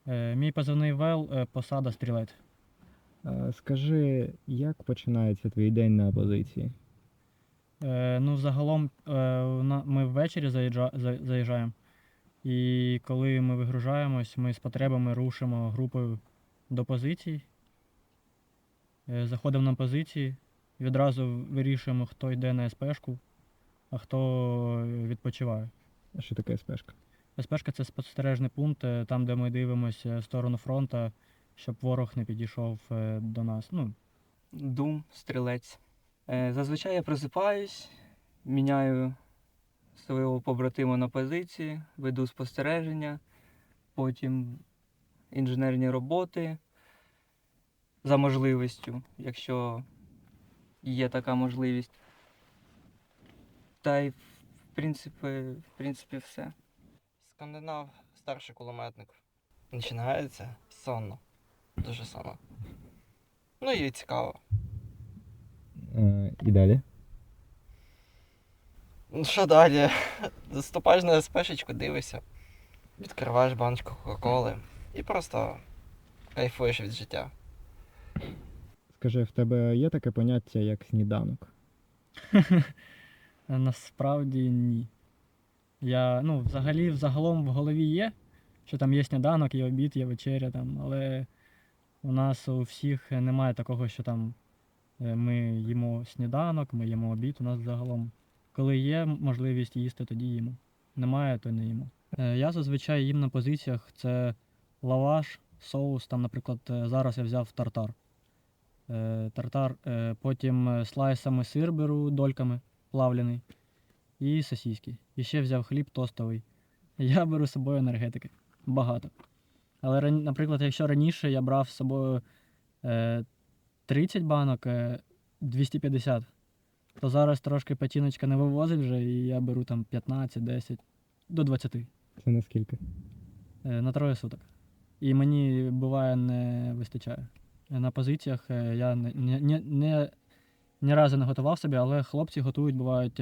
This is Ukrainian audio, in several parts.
Мій позивний ВЕЛ, посада стрілець. Скажи, як починається твій день на позиції? Ну, загалом ми ввечері заїжджаємо, і коли ми вигружаємось, ми з потребами рушимо групою до позицій, заходимо на позиції, відразу вирішуємо, хто йде на СПшку, а хто відпочиває. А що таке спешка? СПшка – це спостережний пункт, там, де ми дивимося в сторону фронту, щоб ворог не підійшов до нас. Ну, Дум, стрілець. Зазвичай я просипаюсь, міняю свого побратима на позиції, веду спостереження, потім інженерні роботи за можливістю, якщо є така можливість. Та й в принципі все. Скандинав, старший кулеметник. Починається сонно. Дуже сонно. Ну і цікаво. І далі? Ну що далі? Заступаєш на СПшечку, дивишся, відкриваєш баночку Кока-Коли і просто кайфуєш від життя. Скажи, в тебе є таке поняття, як сніданок? насправді ні. Взагалом в голові є, що там є сніданок, є обід, є вечеря, там, але у нас у всіх немає такого, що там ми їмо сніданок, ми їмо обід. У нас загалом, коли є можливість їсти, тоді їмо. Немає, то не їмо. Я зазвичай їм на позиціях це лаваш, соус, там, наприклад, зараз я взяв тартар. Потім слайсами сир беру дольками, плавлений, і сосиски. І ще взяв хліб тостовий. Я беру з собою енергетики. Багато. Але, наприклад, якщо раніше я брав з собою 30 банок, 250, то зараз трошки патіночка не вивозить вже, і я беру там 15, 10, до 20. Це наскільки? На 3 суток. І мені буває не вистачає. На позиціях я ні разу не готував собі, але хлопці готують, бувають,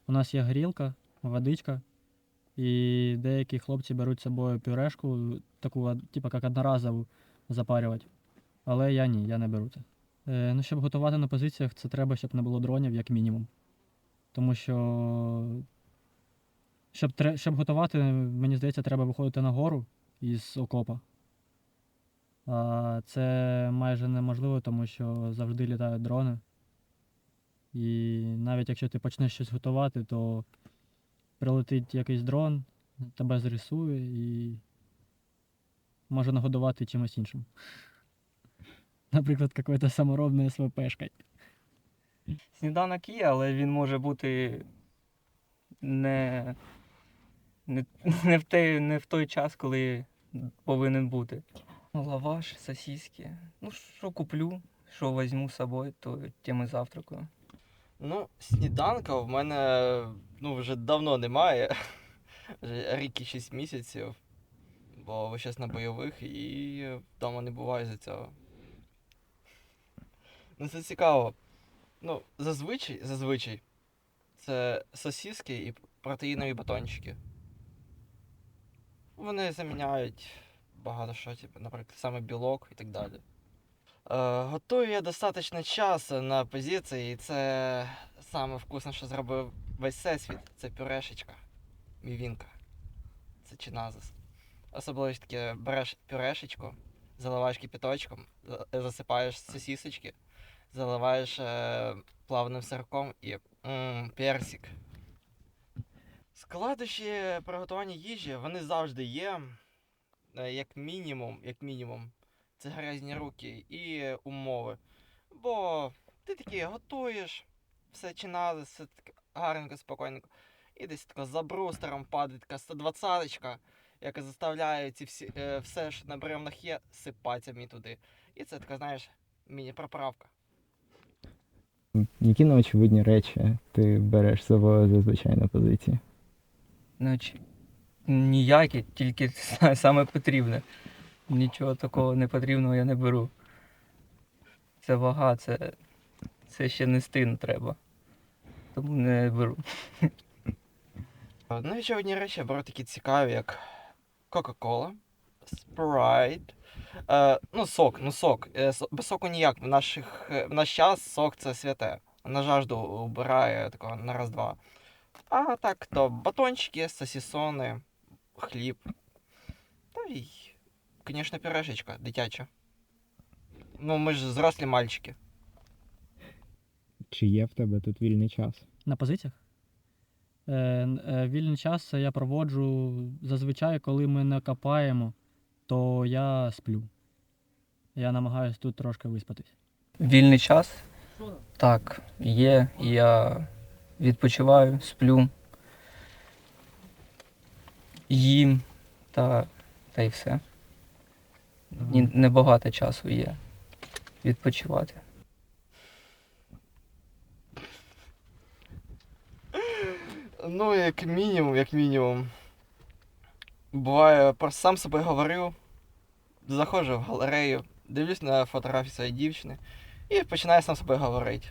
у нас є горілка, водичка, і деякі хлопці беруть з собою пюрешку, таку, типу, як одноразову запарювати. Але я ні, я не беру це. Щоб готувати на позиціях, це треба, щоб не було дронів, як мінімум. Тому що, щоб готувати, мені здається, треба виходити на гору із окопа. А це майже неможливо, тому що завжди літають дрони. І навіть якщо ти почнеш щось готувати, то прилетить якийсь дрон, тебе зрисує і може нагодувати чимось іншим. Наприклад, якоюсь саморобною СВПшкою. Сніданок є, але він може бути не в той час, коли повинен бути. Лаваш, сосиски. Ну, що куплю, що візьму з собою, то тим і завтракаю. Ну, сніданка в мене вже давно немає. Вже рік і 6 місяців. Бо ви зараз на бойових і вдома не буває за цього. Ну це цікаво. Ну, зазвичай це сосиски і протеїнові батончики. Вони заміняють багато що, наприклад, саме білок і так далі. Готую я достатньо часу на позиції, і це саме вкусне, що зробив весь всесвіт. Це пюрешечка, мівінка. Це чиназис. Особливо таке береш пюрешечку, заливаєш кипяточком, засипаєш сосисочки, заливаєш плавним сирком і персик. Складнощі приготування їжі, вони завжди є, як мінімум. Це грязні руки і умови. Бо ти таки готуєш, все чинали, все так гарненько, спокійненько. І десь тако за брустером падає така 120-ка, яка заставляє все, що на бревнах є, сипатися мені туди. І це така, знаєш, міні-проправка. Які неочевидні речі ти береш з собою зазвичай на позиції? Ніякі, тільки саме потрібне. Нічого такого непотрібного я не беру. Це вага, це ще нести не треба. Тому не беру. Ну і ще одні речі я беру такі цікаві, як Кока-Кола, Sprite. Ну, сок, ну сок. Без соку ніяк. В наш час сок це святе. На жажду убирає такого на раз-два. А так, то батончики, сосісони, хліб. Та й, звісно, пюрешечка дитяча. Ну, ми ж зрослі мальчики. Чи є в тебе тут вільний час? На позиціях? Вільний час я проводжу зазвичай, коли ми не копаємо, то я сплю. Я намагаюся тут трошки виспатись. Вільний час? Так, є. Я відпочиваю, сплю, їм та й все. Небагато часу є відпочивати. Ну, як мінімум. Буває, просто сам собі говорю, заходжу в галерею, дивлюсь на фотографії своєї дівчини і починаю сам собі говорити.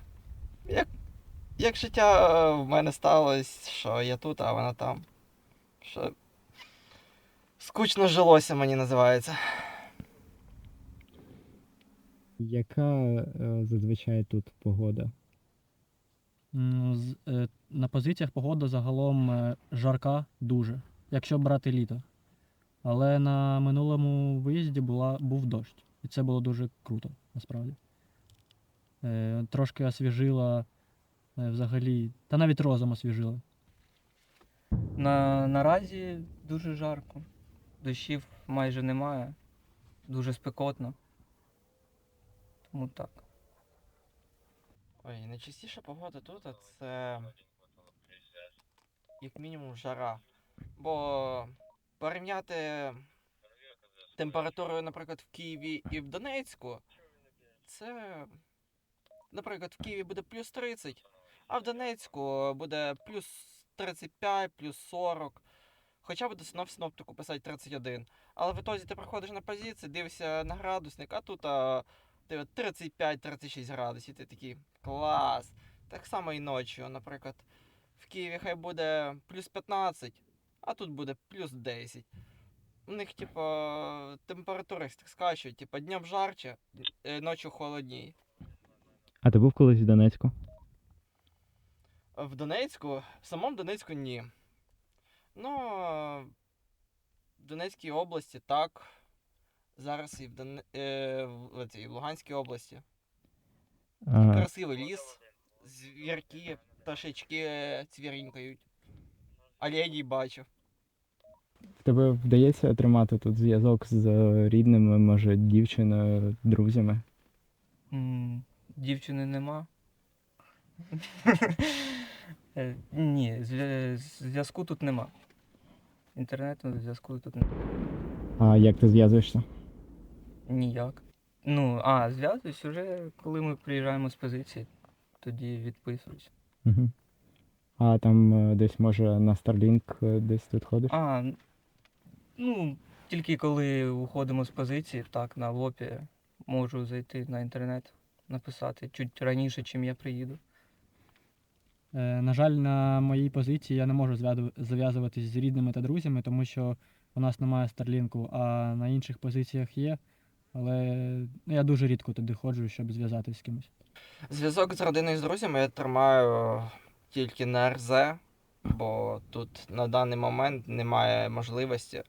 Як життя в мене сталося, що я тут, а вона там. Що скучно жилося, мені називається. Яка зазвичай тут погода? На позиціях погода загалом жарка дуже, якщо брати літо. Але на минулому виїзді був дощ. І це було дуже круто, насправді. Трошки освіжила взагалі, та навіть розум освіжила. Наразі дуже жарко. Дощів майже немає. Дуже спекотно. Тому так. Ой, найчастіша погода тут це як мінімум жара. Бо порівняти температуру, наприклад, в Києві і в Донецьку, це, наприклад, в Києві буде плюс 30, а в Донецьку буде плюс 35, плюс 40. Хоча буде синоптику писати 31. Але в ітозі ти приходиш на позиції, дивишся на градусник, а тут 35-36 градусів. Ти такий клас. Так само і ночі. Наприклад, в Києві хай буде плюс 15, а тут буде плюс 10. У них, температури так скачуть, днем жарче, ночі холодніє. А ти був колись в Донецьку? В Донецьку, в самому Донецьку ні. Ну, в Донецькій області так. Зараз і в цій Луганській області. Красивий ліс, звірки, пташечки цвірінькають. Оленей бачу. В тебе вдається тримати тут зв'язок з рідними, може, дівчиною, друзями? Дівчини нема. Ні, зв'язку тут нема. Інтернету зв'язку тут нема. А як ти зв'язуєшся? Ніяк. Зв'язуюсь вже, коли ми приїжджаємо з позиції, тоді відписуюсь. Угу. А там десь, може, на Starlink десь тут ходиш? Тільки коли уходимо з позиції, так, на ВОПі, можу зайти на інтернет, написати чуть раніше, чим я приїду. На жаль, на моїй позиції я не можу зв'язуватись з рідними та друзями, тому що у нас немає Старлінку, а на інших позиціях є. Але я дуже рідко туди ходжу, щоб зв'язатись з кимось. Зв'язок з родиною і з друзями я тримаю тільки на РЗ, бо тут на даний момент немає можливості,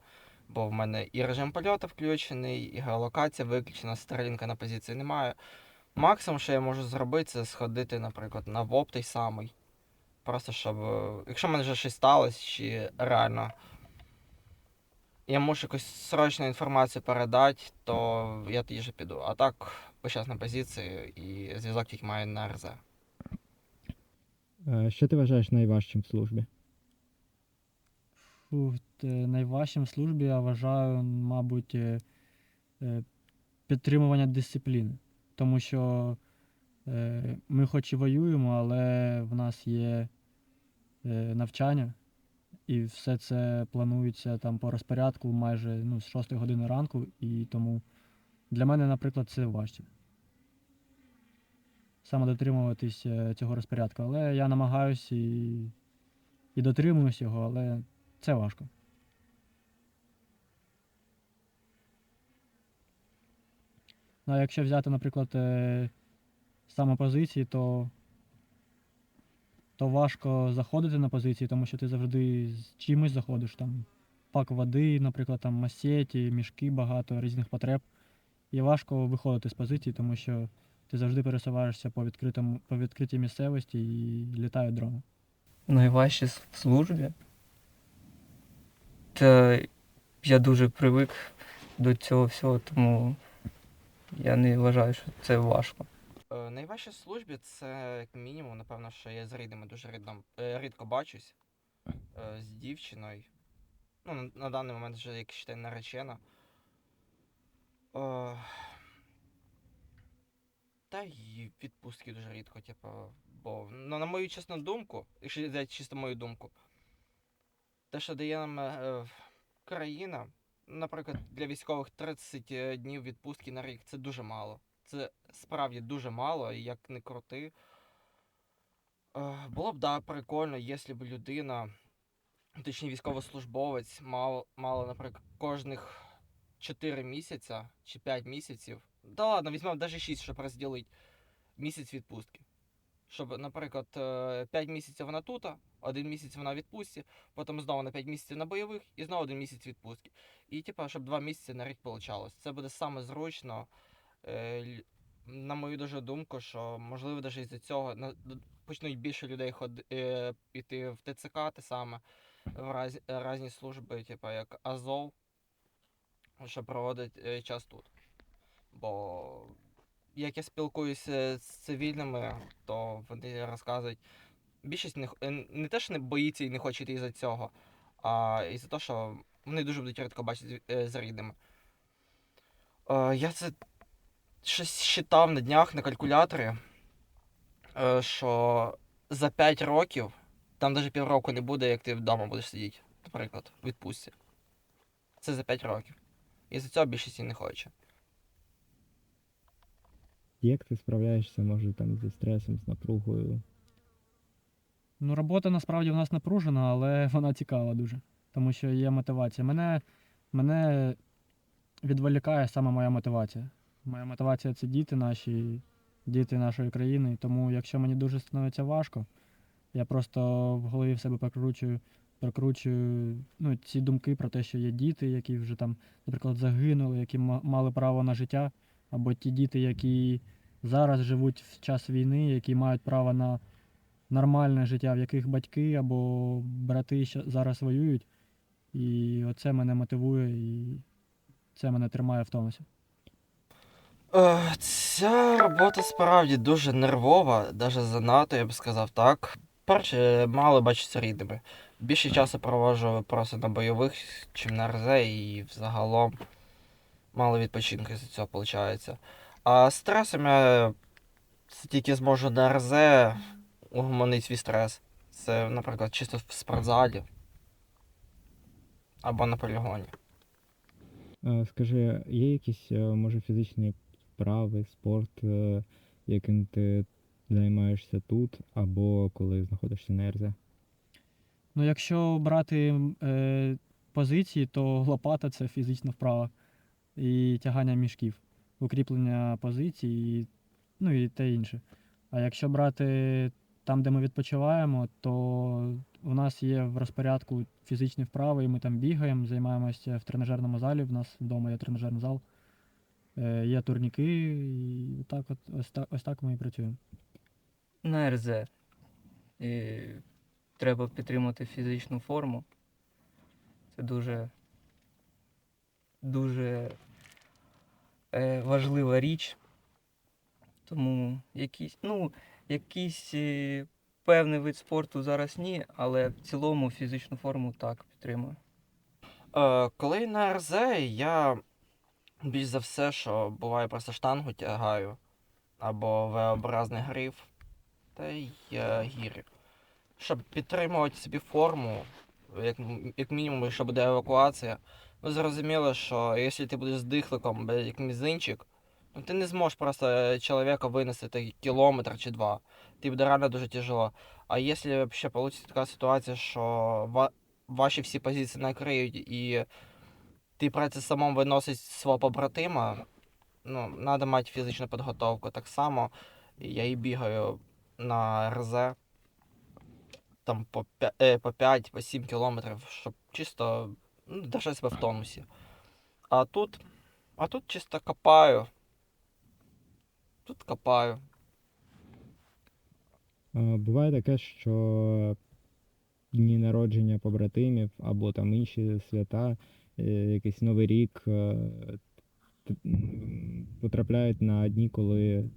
бо в мене і режим польоту включений, і геолокація виключена, Старлінка на позиції немає. Максимум, що я можу зробити, це сходити, наприклад, на ВОП той самий. Просто щоб, якщо в мене вже щось сталося, чи реально я можу якусь срочну інформацію передати, то я тоді вже піду. А так, зараз на позиції і зв'язок тільки маю на РЗ. Що ти вважаєш найважчим в службі? Найважчим в службі я вважаю, мабуть, підтримування дисципліни. Тому що ми хоч і воюємо, але в нас є навчання, і все це планується там по розпорядку майже з 6 години ранку, і тому для мене, наприклад, це важче. Саме дотримуватись цього розпорядку. Але я намагаюся і дотримуюсь його, але це важко. Ну, а якщо взяти, наприклад, саме позиції, то важко заходити на позиції, тому що ти завжди з чимось заходиш. Там пак води, наприклад, там масеті, мішки багато, різних потреб. І важко виходити з позиції, тому що ти завжди пересуваєшся по відкритій місцевості і літають дрони. Найважче в службі. Та я дуже привик до цього всього, тому я не вважаю, що це важко. Найважче в службі це, як мінімум, напевно, що я з рідними дуже рідко бачусь. З дівчиною. Ну, на даний момент вже, як ще наречена. Е, Та й відпустки дуже рідко, типу, бо, ну, на мою чесну думку, якщо взяти чисто мою думку, те, що дає нам країна, наприклад, для військових 30 днів відпустки на рік, це дуже мало. Це справді дуже мало, і як не крути. Було б, да, прикольно, якщо б людина, точніше військовослужбовець, мала, наприклад, кожних 4 місяця чи 5 місяців. Да ладно, візьмемо навіть 6, щоб розділити місяць відпустки. Щоб, наприклад, 5 місяців вона тут, 1 місяць вона в відпустці, потім знову на 5 місяців на бойових і знову 1 місяць відпустки. І типа, щоб 2 місяці на рік вийшло. Це буде саме зручно. На мою дуже думку, що можливо навіть із-за цього почнуть більше людей йти в ТЦК, те саме, в різні служби, типу як Азов, що проводить час тут. Бо як я спілкуюся з цивільними, то вони розказують, більшість не те, що не боїться і не хоче йти із-за цього, а із-за того, що вони дуже будуть рідко бачити з рідними. Я це щось считав на днях на калькуляторі, що за 5 років, там навіть півроку не буде, як ти вдома будеш сидіти, наприклад, в відпустці. Це за 5 років. І за цього більшість і не хоче. Як ти справляєшся, може, там зі стресом, з напругою? Ну, робота насправді в нас напружена, але вона цікава дуже, тому що є мотивація. Мене відволікає саме моя мотивація. Моя мотивація це діти наші, діти нашої країни. Тому якщо мені дуже становиться важко, я просто в голові в себе прокручую ці думки про те, що є діти, які вже там, наприклад, загинули, які мали право на життя, або ті діти, які зараз живуть в час війни, які мають право на нормальне життя, в яких батьки або брати зараз воюють. І оце мене мотивує, і це мене тримає в тонусі. Ця робота справді дуже нервова, навіть занадто, я б сказав так. Перше, мало бачиться рідними. Більше часу проводжу просто на бойових, чим на РЗ, і взагалом мало відпочинку з цього виходить. А стресом я тільки зможу на РЗ угомонити свій стрес. Це, наприклад, чисто в спортзалі або на полігоні. Скажи, є якісь, може, фізичні вправи, спорт, яким ти займаєшся тут, або коли знаходишся на РЗ? Ну, якщо брати позиції, то лопата це фізична вправа і тягання мішків, укріплення позицій, і те інше. А якщо брати там, де ми відпочиваємо, то у нас є в розпорядку фізичні вправи, і ми там бігаємо, займаємося в тренажерному залі. В нас вдома є тренажерний зал, є турніки, і ось так ми і працюємо. На РЗ треба підтримати фізичну форму. Це дуже важлива річ. Тому якийсь певний вид спорту зараз ні, але в цілому фізичну форму так підтримую. Коли на РЗ, я більш за все, що буває, просто штангу тягаю, або V-образний гриф, та й гірі. Щоб підтримувати собі форму, як мінімум, якщо буде евакуація, зрозуміло, що якщо ти будеш з дихликом, як мізинчик, ти не зможеш просто чоловіка винести кілометр чи 2. Тобі буде реально дуже тяжело. А якщо ще вийде така ситуація, що ваші всі позиції накриють і ти прийдеться самому виносити свого побратима, ну, треба мати фізичну підготовку. Так само я і бігаю на РЗ там по 5-7 кілометрів, щоб чисто держати себе в тонусі. А тут чисто копаю. Тут копаю. Буває таке, що дні народження побратимів або там інші свята, якийсь Новий рік потрапляють на дні, коли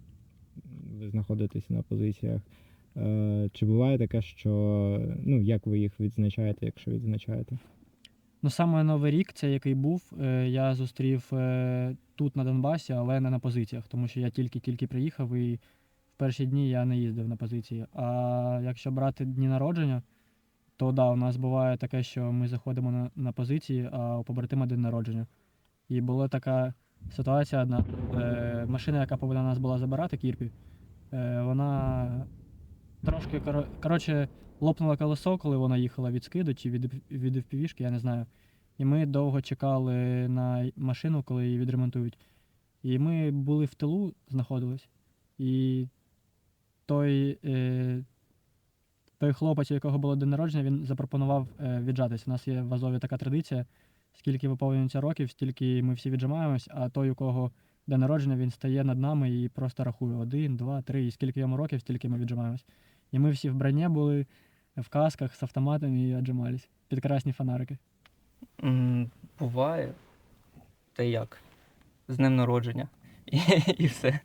ви знаходитесь на позиціях. Чи буває таке, що ну, як ви їх відзначаєте, якщо відзначаєте? Ну, саме Новий рік, це який був, я зустрів тут на Донбасі, але не на позиціях, тому що я тільки приїхав і в перші дні я не їздив на позиції. А якщо брати дні народження, то да, у нас буває таке, що ми заходимо на позиції, а у побратима день народження. І була така ситуація одна. Машина, яка повинна нас була забирати, Кірпі, вона трошки коротше, лопнуло колесо, коли вона їхала від скиду чи від FPV-шки, я не знаю. І ми довго чекали на машину, коли її відремонтують. І ми були в тилу, знаходились. І той хлопець, у якого було день народження, він запропонував віджатись. У нас є в Азові така традиція. Скільки виповнюється років, стільки ми всі віджимаємось, а той, у кого день народження, він стає над нами і просто рахує 1, 2, 3, і скільки йому років, стільки ми віджимаємось. І ми всі в броні були, в касках, з автоматами і віджимались під красні фонарики. Буває. Та як? З днем народження. І все.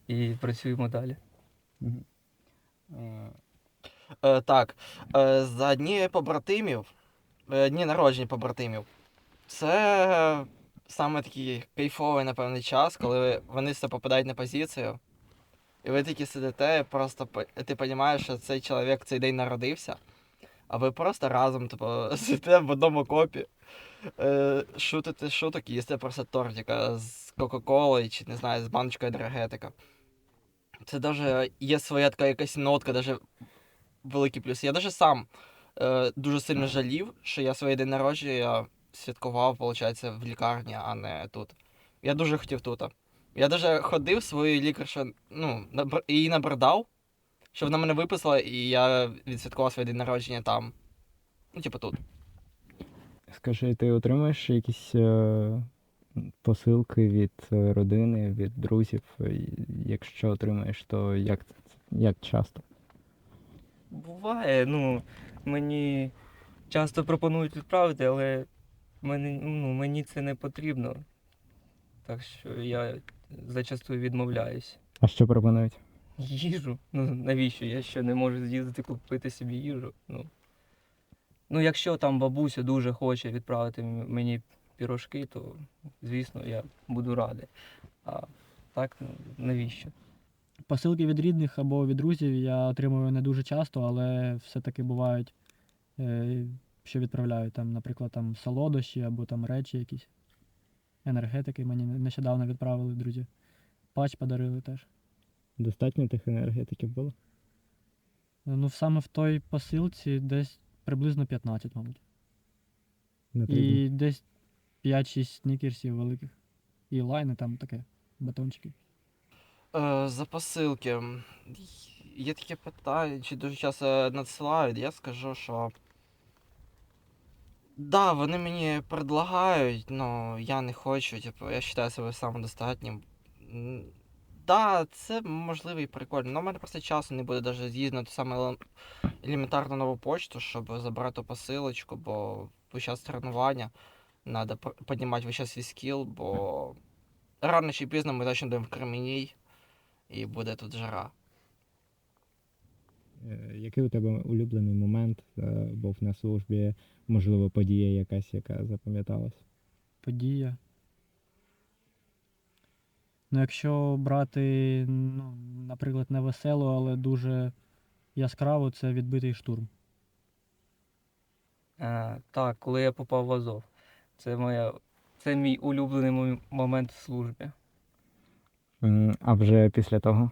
І працюємо далі. Так, за дні побратимів, дні народження побратимів, це саме такий кайфовий, напевний час, коли вони все попадають на позицію, і ви такі сидите, просто ти розумієш, що цей чоловік цей день народився, а ви просто разом сидите в одному окопі, шутите шуток і їсте просто тортика з Кока-Колою чи, не знаю, з баночкою енергетика. Це навіть є своя така якась нотка, навіть великий плюс. Я навіть сам дуже сильно жалів, що я своє день народження святкував, виходить, в лікарні, а не тут. Я дуже хотів тут. Я навіть ходив своєю лікаршою, її набридав, щоб вона мене виписала, і я відсвяткував своє день народження там. Ну, типу тут. Скажи, ти отримуєш якісь посилки від родини, від друзів? Якщо отримаєш, то як часто? Буває, мені часто пропонують відправити, але мені це не потрібно. Так що я зачастую відмовляюсь. А що пропонують? Їжу? Навіщо? Я ще не можу з'їздити купити собі їжу. Якщо там бабуся дуже хоче відправити мені пірожки, то, звісно, я буду радий. А так, навіщо? Посилки від рідних або від друзів я отримую не дуже часто, але все-таки бувають, що відправляють. Там, наприклад, там солодощі або там речі якісь. Енергетики мені нещодавно відправили друзі. Патч подарили теж. Достатньо тих енергетиків було? Саме в той посилці десь приблизно 15, мабуть. На 3 І десь 5-6 снікерсів великих. І лайни там таке, батончики. За посилки. Є таке питання, чи дуже часто надсилають, я скажу, що да, вони мені предлагають, але я не хочу, я вважаю себе самодостатнім. Да, це можливо і прикольно, але в мене просто часу не буде навіть з'їздити на ту саму елементарну нову почту, щоб забрати посилочку, бо весь час тренування, треба піднімати весь час свій скіл, бо рано чи пізно ми точно будемо в Кремінній, і буде тут жара. Який у тебе улюблений момент був на службі, можливо, подія якась, яка запам'яталась? Подія. Якщо брати, наприклад, не веселу, але дуже яскраву, це відбитий штурм. Так, коли я попав в Азов. Це мій улюблений момент в службі. А вже після того?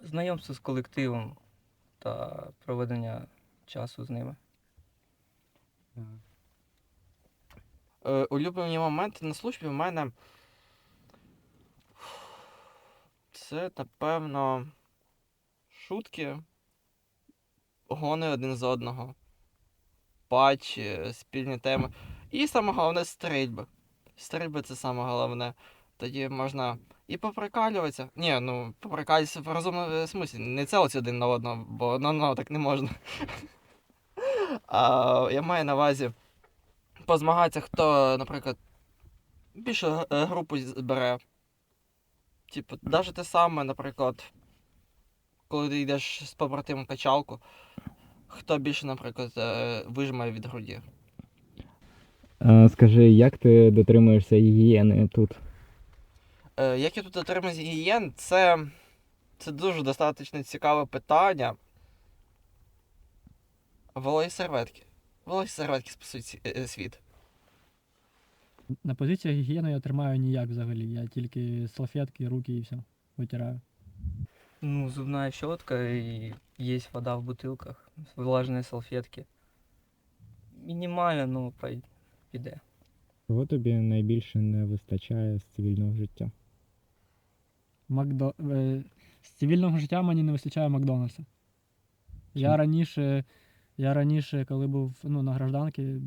Знайомство з колективом та проведення часу з ними. Улюблені моменти на службі в мене Це, напевно, шутки, гони один з одного, патчі, спільні теми. І саме головне стрільби. Стрільби це саме головне. Тоді можна і поприкалюватися. Ні, ну, поприкалюватися в розумному смислі. Не целитися один на одного, бо ну, так не можна. А я маю на увазі позмагатися, хто, наприклад, більше групу збере. Типу, навіть те саме, наприклад, коли ти йдеш з побратимом качалку, хто більше, наприклад, вижимає від груді. Скажи, як ти дотримуєшся гігієни тут? Як я тут дотримуюсь гігієн, це дуже достатньо цікаве питання. Вологі серветки. Вологі серветки спасуть світ. На позиціях гігієну я тримаю ніяк взагалі. Я тільки салфетки, руки і все витираю. Ну, зубная щетка и есть вода в бутылках, влажные салфетки. Минимально, ну, піде. Чого тобі найбільше не вистачає з цивільного життя? З цивільного життя мені не вистачає Макдональдса. Я раніше, коли був на гражданці,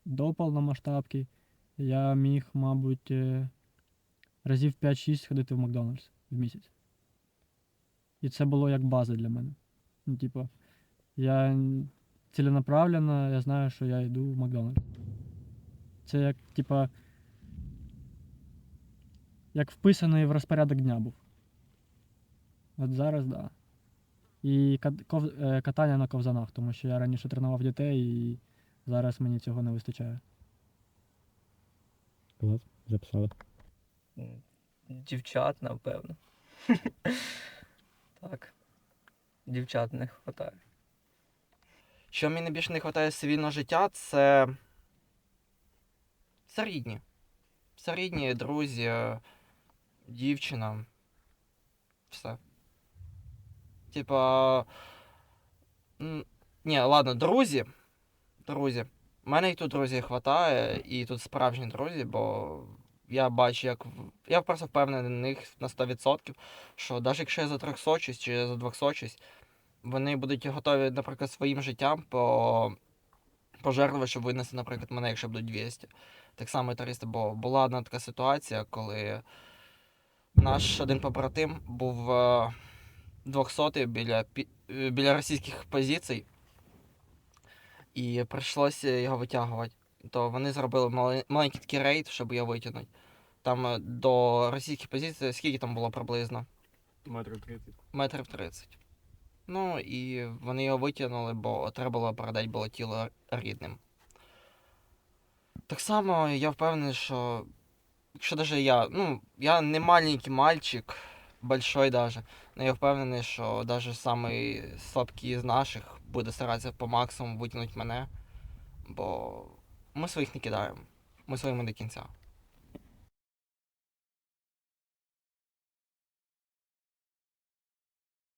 до повномасштабки, я міг, мабуть, разів 5-6 ходити в Макдональдс в місяць. І це було як база для мене. Ну, типу, я ціленаправленно, я знаю, що я йду в Макдональдс. Це як, типа, як вписаний в розпорядок дня був. От зараз, да. І катання на ковзанах, тому що я раніше тренував дітей і зараз мені цього не вистачає. Клас, записали. Дівчат, напевно. Так. Дівчат не вистачає. Що мені найбільше не вистачає з цивільного життя, це рідні. Це рідні, друзі, дівчина. Все. Типа. Ні, ладно, друзі. Друзі. У мене і тут друзів вистачає, і тут справжні друзі, бо я бачу, як. Я просто впевнений на них на 100%, що навіть якщо я за 300 чи за 200, вони будуть готові, наприклад, своїм життям пожертвувати, щоб винести, наприклад, мене, якщо будуть 200. Так само і 300, бо була одна така ситуація, коли наш один побратим був 200-й біля російських позицій, і прийшлося його витягувати. То вони зробили маленький такий рейд, щоб його витягнути. Там до російських позицій, скільки там було приблизно? Метрів 30. Метрів 30. Ну, і вони його витягнули, бо треба було передати було тіло рідним. Так само я впевнений, що якщо навіть я не маленький мальчик, большой даже, но я впевнений, що навіть самий слабкий з наших буде старатися по максимуму витягнути мене, бо ми своїх не кидаємо, ми своїми до кінця.